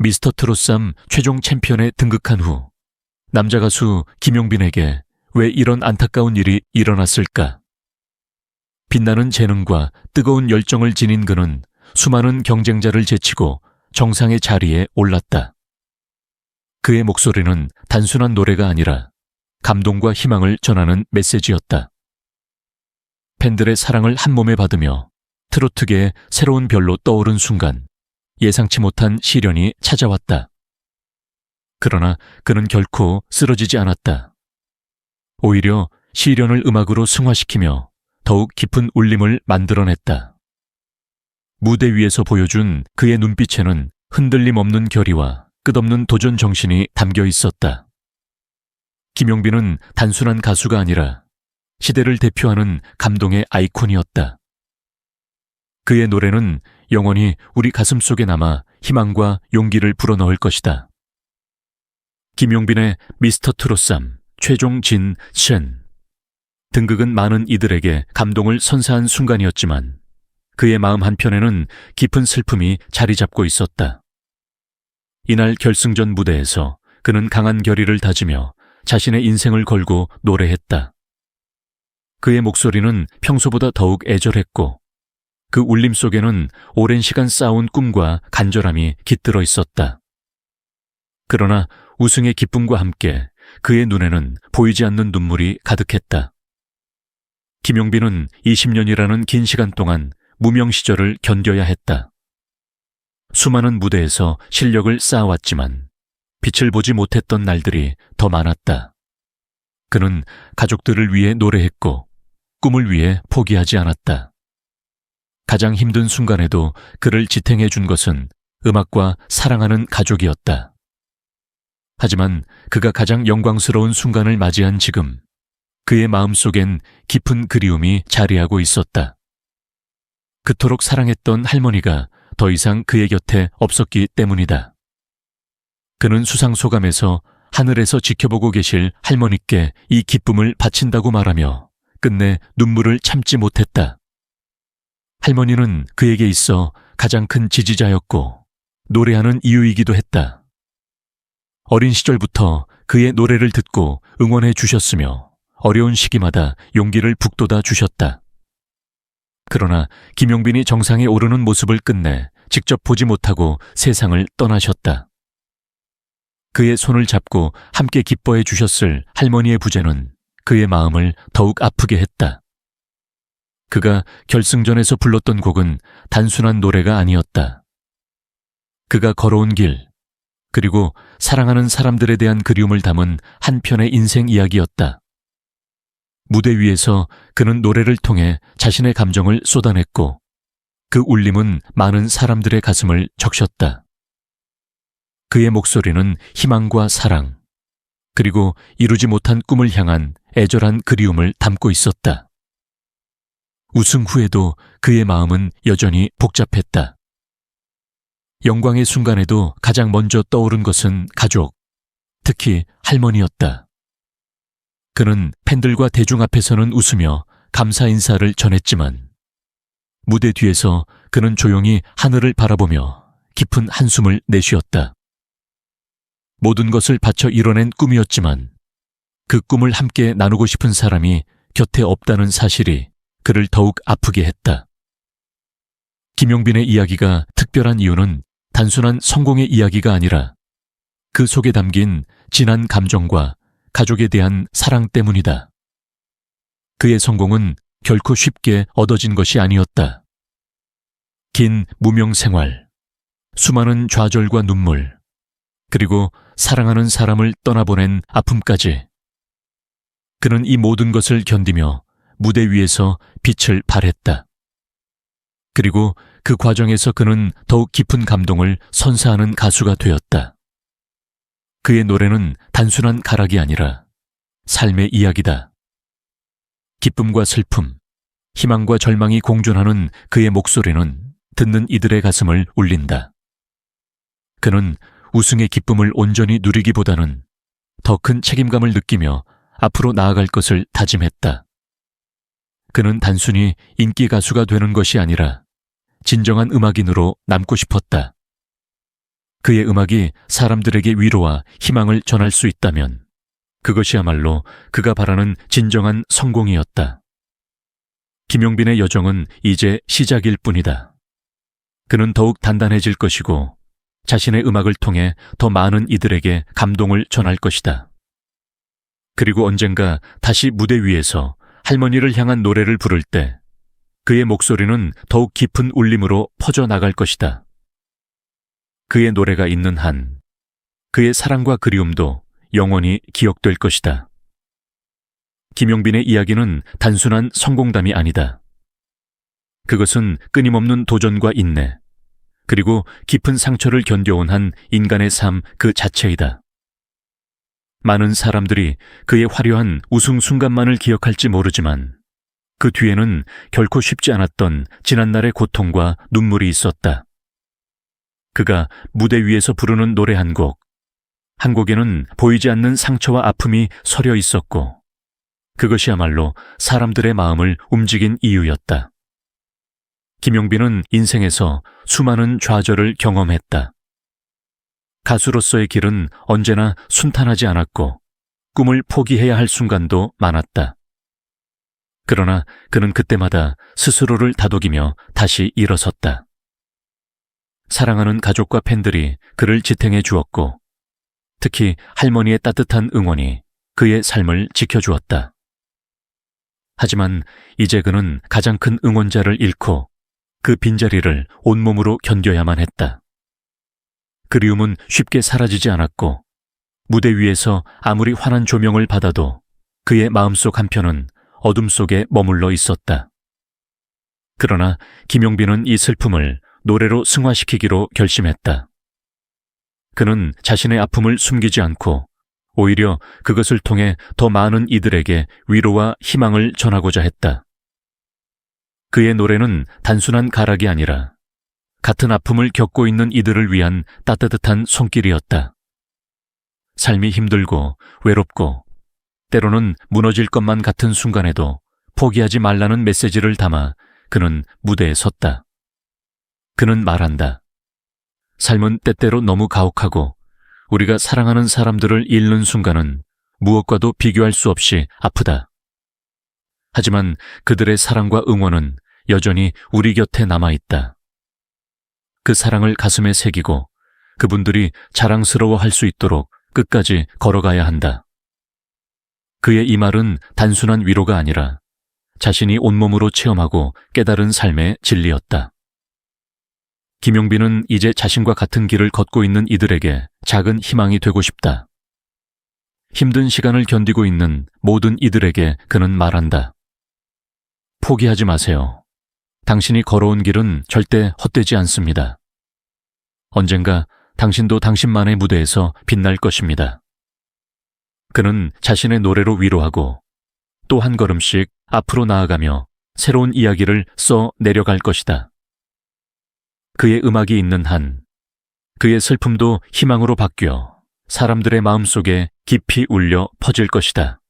미스터 트롯3 최종 챔피언에 등극한 후 남자 가수 김용빈에게 왜 이런 안타까운 일이 일어났을까? 빛나는 재능과 뜨거운 열정을 지닌 그는 수많은 경쟁자를 제치고 정상의 자리에 올랐다. 그의 목소리는 단순한 노래가 아니라 감동과 희망을 전하는 메시지였다. 팬들의 사랑을 한 몸에 받으며 트로트계의 새로운 별로 떠오른 순간 예상치 못한 시련이 찾아왔다. 그러나 그는 결코 쓰러지지 않았다. 오히려 시련을 음악으로 승화시키며 더욱 깊은 울림을 만들어냈다. 무대 위에서 보여준 그의 눈빛에는 흔들림 없는 결의와 끝없는 도전 정신이 담겨 있었다. 김용빈은 단순한 가수가 아니라 시대를 대표하는 감동의 아이콘이었다. 그의 노래는 영원히 우리 가슴속에 남아 희망과 용기를 불어넣을 것이다. 김용빈의 미스터 트롯3 최종 진첸. 등극은 많은 이들에게 감동을 선사한 순간이었지만 그의 마음 한편에는 깊은 슬픔이 자리 잡고 있었다. 이날 결승전 무대에서 그는 강한 결의를 다지며 자신의 인생을 걸고 노래했다. 그의 목소리는 평소보다 더욱 애절했고 그 울림 속에는 오랜 시간 쌓아온 꿈과 간절함이 깃들어 있었다. 그러나 우승의 기쁨과 함께 그의 눈에는 보이지 않는 눈물이 가득했다. 김용빈은 20년이라는 긴 시간 동안 무명 시절을 견뎌야 했다. 수많은 무대에서 실력을 쌓아왔지만 빛을 보지 못했던 날들이 더 많았다. 그는 가족들을 위해 노래했고 꿈을 위해 포기하지 않았다. 가장 힘든 순간에도 그를 지탱해 준 것은 음악과 사랑하는 가족이었다. 하지만 그가 가장 영광스러운 순간을 맞이한 지금 그의 마음속엔 깊은 그리움이 자리하고 있었다. 그토록 사랑했던 할머니가 더 이상 그의 곁에 없었기 때문이다. 그는 수상소감에서 하늘에서 지켜보고 계실 할머니께 이 기쁨을 바친다고 말하며 끝내 눈물을 참지 못했다. 할머니는 그에게 있어 가장 큰 지지자였고 노래하는 이유이기도 했다. 어린 시절부터 그의 노래를 듣고 응원해 주셨으며 어려운 시기마다 용기를 북돋아 주셨다. 그러나 김용빈이 정상에 오르는 모습을 끝내 직접 보지 못하고 세상을 떠나셨다. 그의 손을 잡고 함께 기뻐해 주셨을 할머니의 부재는 그의 마음을 더욱 아프게 했다. 그가 결승전에서 불렀던 곡은 단순한 노래가 아니었다. 그가 걸어온 길, 그리고 사랑하는 사람들에 대한 그리움을 담은 한 편의 인생 이야기였다. 무대 위에서 그는 노래를 통해 자신의 감정을 쏟아냈고 그 울림은 많은 사람들의 가슴을 적셨다. 그의 목소리는 희망과 사랑, 그리고 이루지 못한 꿈을 향한 애절한 그리움을 담고 있었다. 우승 후에도 그의 마음은 여전히 복잡했다. 영광의 순간에도 가장 먼저 떠오른 것은 가족, 특히 할머니였다. 그는 팬들과 대중 앞에서는 웃으며 감사 인사를 전했지만 무대 뒤에서 그는 조용히 하늘을 바라보며 깊은 한숨을 내쉬었다. 모든 것을 바쳐 이뤄낸 꿈이었지만 그 꿈을 함께 나누고 싶은 사람이 곁에 없다는 사실이 그를 더욱 아프게 했다. 김용빈의 이야기가 특별한 이유는 단순한 성공의 이야기가 아니라 그 속에 담긴 진한 감정과 가족에 대한 사랑 때문이다. 그의 성공은 결코 쉽게 얻어진 것이 아니었다. 긴 무명 생활, 수많은 좌절과 눈물, 그리고 사랑하는 사람을 떠나보낸 아픔까지. 그는 이 모든 것을 견디며 무대 위에서 빛을 발했다. 그리고 그 과정에서 그는 더욱 깊은 감동을 선사하는 가수가 되었다. 그의 노래는 단순한 가락이 아니라 삶의 이야기다. 기쁨과 슬픔, 희망과 절망이 공존하는 그의 목소리는 듣는 이들의 가슴을 울린다. 그는 우승의 기쁨을 온전히 누리기보다는 더 큰 책임감을 느끼며 앞으로 나아갈 것을 다짐했다. 그는 단순히 인기 가수가 되는 것이 아니라 진정한 음악인으로 남고 싶었다. 그의 음악이 사람들에게 위로와 희망을 전할 수 있다면 그것이야말로 그가 바라는 진정한 성공이었다. 김용빈의 여정은 이제 시작일 뿐이다. 그는 더욱 단단해질 것이고 자신의 음악을 통해 더 많은 이들에게 감동을 전할 것이다. 그리고 언젠가 다시 무대 위에서 할머니를 향한 노래를 부를 때 그의 목소리는 더욱 깊은 울림으로 퍼져나갈 것이다. 그의 노래가 있는 한 그의 사랑과 그리움도 영원히 기억될 것이다. 김용빈의 이야기는 단순한 성공담이 아니다. 그것은 끊임없는 도전과 인내, 그리고 깊은 상처를 견뎌온 한 인간의 삶 그 자체이다. 많은 사람들이 그의 화려한 우승 순간만을 기억할지 모르지만 그 뒤에는 결코 쉽지 않았던 지난날의 고통과 눈물이 있었다. 그가 무대 위에서 부르는 노래 한 곡에는 보이지 않는 상처와 아픔이 서려 있었고 그것이야말로 사람들의 마음을 움직인 이유였다. 김용빈은 인생에서 수많은 좌절을 경험했다. 가수로서의 길은 언제나 순탄하지 않았고 꿈을 포기해야 할 순간도 많았다. 그러나 그는 그때마다 스스로를 다독이며 다시 일어섰다. 사랑하는 가족과 팬들이 그를 지탱해 주었고 특히 할머니의 따뜻한 응원이 그의 삶을 지켜주었다. 하지만 이제 그는 가장 큰 응원자를 잃고 그 빈자리를 온몸으로 견뎌야만 했다. 그리움은 쉽게 사라지지 않았고 무대 위에서 아무리 환한 조명을 받아도 그의 마음속 한편은 어둠 속에 머물러 있었다. 그러나 김용빈은 이 슬픔을 노래로 승화시키기로 결심했다. 그는 자신의 아픔을 숨기지 않고 오히려 그것을 통해 더 많은 이들에게 위로와 희망을 전하고자 했다. 그의 노래는 단순한 가락이 아니라 같은 아픔을 겪고 있는 이들을 위한 따뜻한 손길이었다. 삶이 힘들고 외롭고 때로는 무너질 것만 같은 순간에도 포기하지 말라는 메시지를 담아 그는 무대에 섰다. 그는 말한다. 삶은 때때로 너무 가혹하고 우리가 사랑하는 사람들을 잃는 순간은 무엇과도 비교할 수 없이 아프다. 하지만 그들의 사랑과 응원은 여전히 우리 곁에 남아있다. 그 사랑을 가슴에 새기고 그분들이 자랑스러워할 수 있도록 끝까지 걸어가야 한다. 그의 이 말은 단순한 위로가 아니라 자신이 온몸으로 체험하고 깨달은 삶의 진리였다. 김용빈은 이제 자신과 같은 길을 걷고 있는 이들에게 작은 희망이 되고 싶다. 힘든 시간을 견디고 있는 모든 이들에게 그는 말한다. 포기하지 마세요. 당신이 걸어온 길은 절대 헛되지 않습니다. 언젠가 당신도 당신만의 무대에서 빛날 것입니다. 그는 자신의 노래로 위로하고 또 한 걸음씩 앞으로 나아가며 새로운 이야기를 써 내려갈 것이다. 그의 음악이 있는 한 그의 슬픔도 희망으로 바뀌어 사람들의 마음속에 깊이 울려 퍼질 것이다.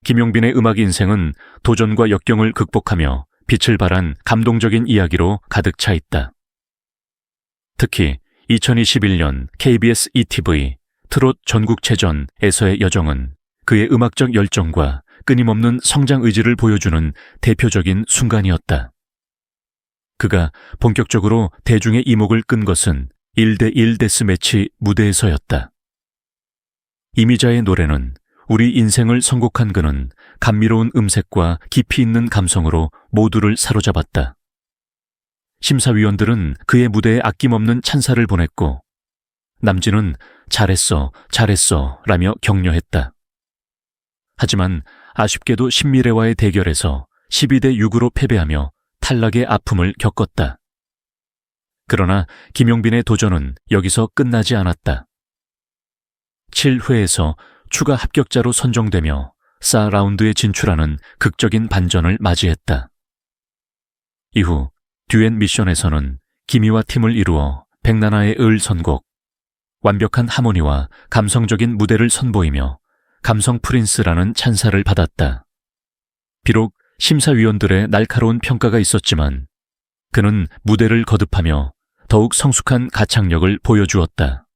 김용빈의 음악 인생은 도전과 역경을 극복하며 빛을 발한 감동적인 이야기로 가득 차 있다. 특히 2021년 KBS ETV 트롯 전국체전에서의 여정은 그의 음악적 열정과 끊임없는 성장 의지를 보여주는 대표적인 순간이었다. 그가 본격적으로 대중의 이목을 끈 것은 1대1 데스매치 무대에서였다. 이미자의 노래는 우리 인생을 선곡한 그는 감미로운 음색과 깊이 있는 감성으로 모두를 사로잡았다. 심사위원들은 그의 무대에 아낌없는 찬사를 보냈고 남진은 잘했어, 잘했어 라며 격려했다. 하지만 아쉽게도 신미래와의 대결에서 12대 6으로 패배하며 탈락의 아픔을 겪었다. 그러나 김용빈의 도전은 여기서 끝나지 않았다. 7회에서 추가 합격자로 선정되며 4라운드에 진출하는 극적인 반전을 맞이했다. 이후 듀엣 미션에서는 김희와 팀을 이루어 백나나의 을 선곡, 완벽한 하모니와 감성적인 무대를 선보이며 감성 프린스라는 찬사를 받았다. 비록 심사위원들의 날카로운 평가가 있었지만 그는 무대를 거듭하며 더욱 성숙한 가창력을 보여주었다.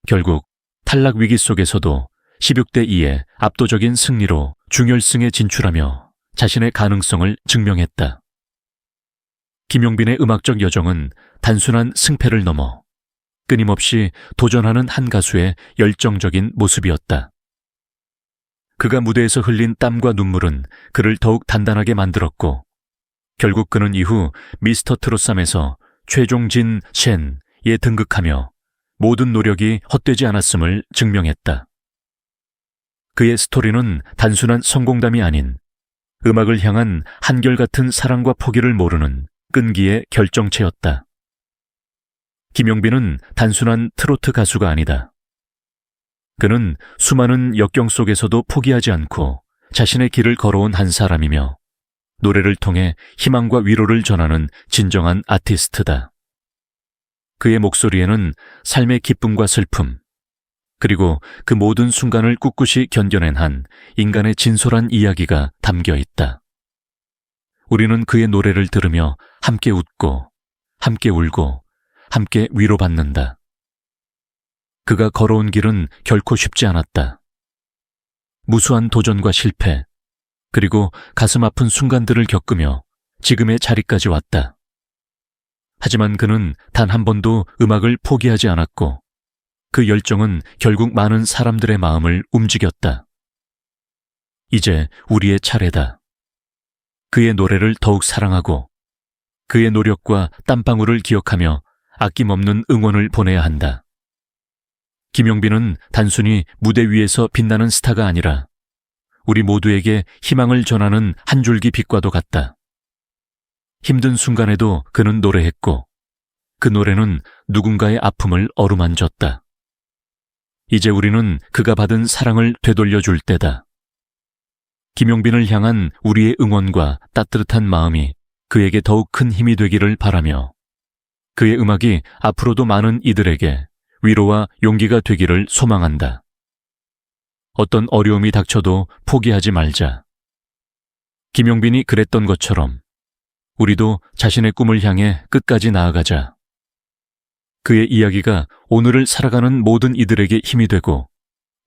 결국 탈락 위기 속에서도 16대 2의 압도적인 승리로 준결승에 진출하며 자신의 가능성을 증명했다. 김용빈의 음악적 여정은 단순한 승패를 넘어 끊임없이 도전하는 한 가수의 열정적인 모습이었다. 그가 무대에서 흘린 땀과 눈물은 그를 더욱 단단하게 만들었고, 결국 그는 이후 미스터 트롯3에서 최종 진 첸에 등극하며 모든 노력이 헛되지 않았음을 증명했다. 그의 스토리는 단순한 성공담이 아닌 음악을 향한 한결같은 사랑과 포기를 모르는 끈기의 결정체였다. 김용빈은 단순한 트로트 가수가 아니다. 그는 수많은 역경 속에서도 포기하지 않고 자신의 길을 걸어온 한 사람이며, 노래를 통해 희망과 위로를 전하는 진정한 아티스트다. 그의 목소리에는 삶의 기쁨과 슬픔, 그리고 그 모든 순간을 꿋꿋이 견뎌낸 한 인간의 진솔한 이야기가 담겨 있다. 우리는 그의 노래를 들으며 함께 웃고, 함께 울고, 함께 위로받는다. 그가 걸어온 길은 결코 쉽지 않았다. 무수한 도전과 실패, 그리고 가슴 아픈 순간들을 겪으며 지금의 자리까지 왔다. 하지만 그는 단 한 번도 음악을 포기하지 않았고, 그 열정은 결국 많은 사람들의 마음을 움직였다. 이제 우리의 차례다. 그의 노래를 더욱 사랑하고, 그의 노력과 땀방울을 기억하며 아낌없는 응원을 보내야 한다. 김용빈은 단순히 무대 위에서 빛나는 스타가 아니라 우리 모두에게 희망을 전하는 한 줄기 빛과도 같다. 힘든 순간에도 그는 노래했고, 그 노래는 누군가의 아픔을 어루만졌다. 이제 우리는 그가 받은 사랑을 되돌려줄 때다. 김용빈을 향한 우리의 응원과 따뜻한 마음이 그에게 더욱 큰 힘이 되기를 바라며, 그의 음악이 앞으로도 많은 이들에게 위로와 용기가 되기를 소망한다. 어떤 어려움이 닥쳐도 포기하지 말자. 김용빈이 그랬던 것처럼 우리도 자신의 꿈을 향해 끝까지 나아가자. 그의 이야기가 오늘을 살아가는 모든 이들에게 힘이 되고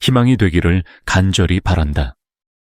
희망이 되기를 간절히 바란다.